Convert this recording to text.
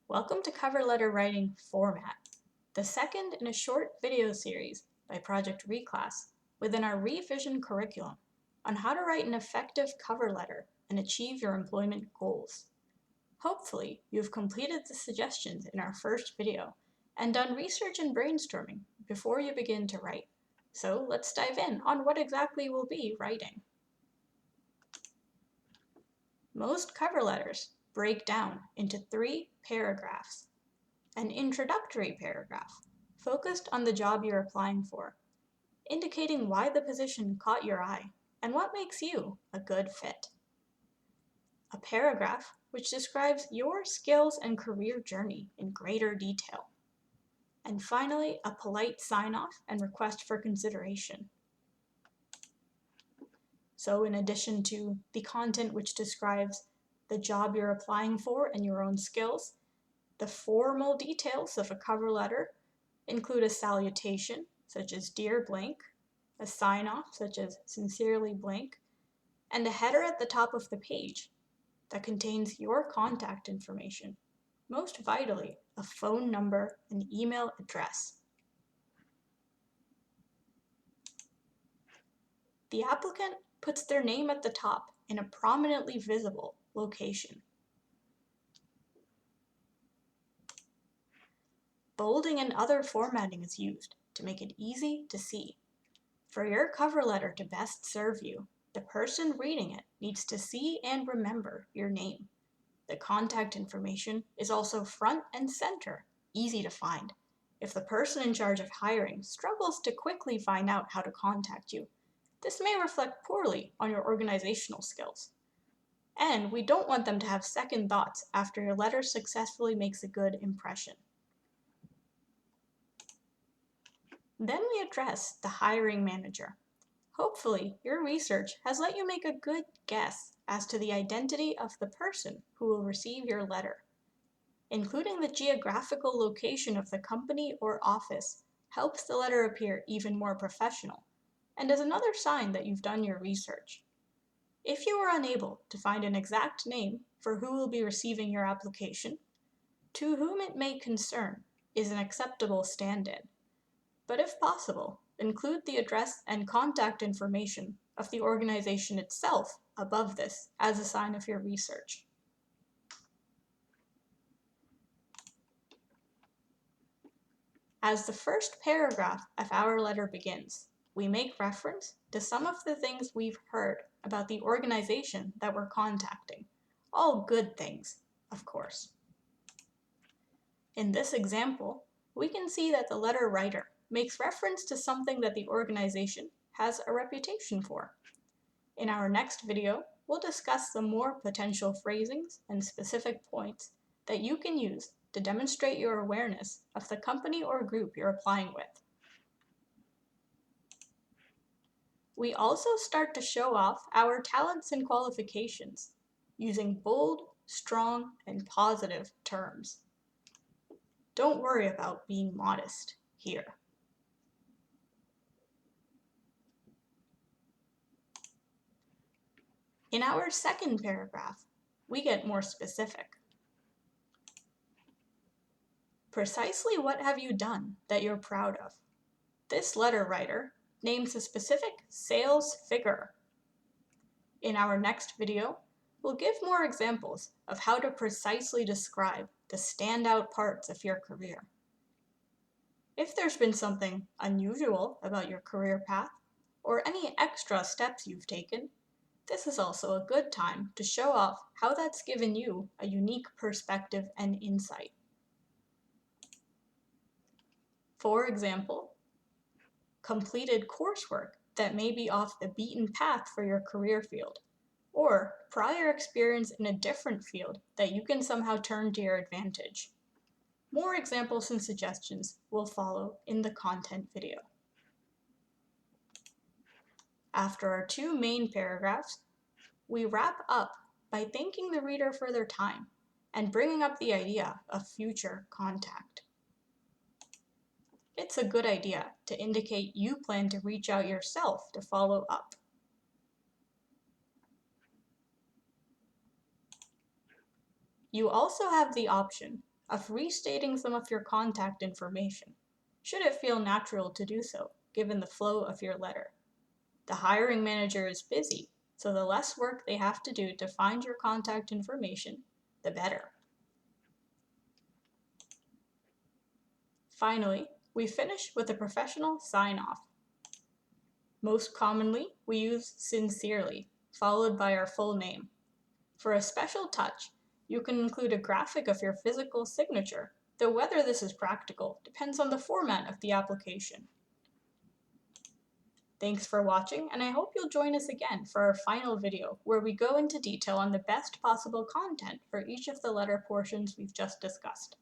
Welcome to Cover Letter Writing Format, the second in a short video series by Project Reclass within our revision curriculum on how to write an effective cover letter and achieve your employment goals. Hopefully, you've completed the suggestions in our first video and done research and brainstorming before you begin to write. So let's dive in on what exactly we'll be writing. Most cover letters break down into 3 paragraphs. An introductory paragraph, focused on the job you're applying for, indicating why the position caught your eye and what makes you a good fit. A paragraph which describes your skills and career journey in greater detail. And finally, a polite sign-off and request for consideration. So in addition to the content which describes the job you're applying for and your own skills, the formal details of a cover letter include a salutation, such as Dear Blank, a sign-off, such as Sincerely Blank, and a header at the top of the page that contains your contact information, most vitally, a phone number and email address. The applicant puts their name at the top in a prominently visible location. Bolding and other formatting is used to make it easy to see. For your cover letter to best serve you, the person reading it needs to see and remember your name. The contact information is also front and center, easy to find. If the person in charge of hiring struggles to quickly find out how to contact you, this may reflect poorly on your organizational skills. And we don't want them to have second thoughts after your letter successfully makes a good impression. Then we address the hiring manager. Hopefully, your research has let you make a good guess as to the identity of the person who will receive your letter. Including the geographical location of the company or office helps the letter appear even more professional, and is another sign that you've done your research. If you are unable to find an exact name for who will be receiving your application, To Whom It May Concern is an acceptable stand-in. But if possible, include the address and contact information of the organization itself above this as a sign of your research. As the first paragraph of our letter begins, we make reference to some of the things we've heard about the organization that we're contacting. All good things, of course. In this example, we can see that the letter writer makes reference to something that the organization has a reputation for. In our next video, we'll discuss some more potential phrasings and specific points that you can use to demonstrate your awareness of the company or group you're applying with. We also start to show off our talents and qualifications using bold, strong, and positive terms. Don't worry about being modest here. In our second paragraph, we get more specific. Precisely what have you done that you're proud of? This letter writer names a specific sales figure. In our next video, we'll give more examples of how to precisely describe the standout parts of your career. If there's been something unusual about your career path, or any extra steps you've taken, this is also a good time to show off how that's given you a unique perspective and insight. For example, completed coursework that may be off the beaten path for your career field, or prior experience in a different field that you can somehow turn to your advantage. More examples and suggestions will follow in the content video. After our 2 main paragraphs, we wrap up by thanking the reader for their time and bringing up the idea of future contact. It's a good idea to indicate you plan to reach out yourself to follow up. You also have the option of restating some of your contact information, should it feel natural to do so, given the flow of your letter. The hiring manager is busy, so the less work they have to do to find your contact information, the better. Finally, we finish with a professional sign-off. Most commonly, we use sincerely, followed by our full name. For a special touch, you can include a graphic of your physical signature, though whether this is practical depends on the format of the application. Thanks for watching, and I hope you'll join us again for our final video, where we go into detail on the best possible content for each of the letter portions we've just discussed.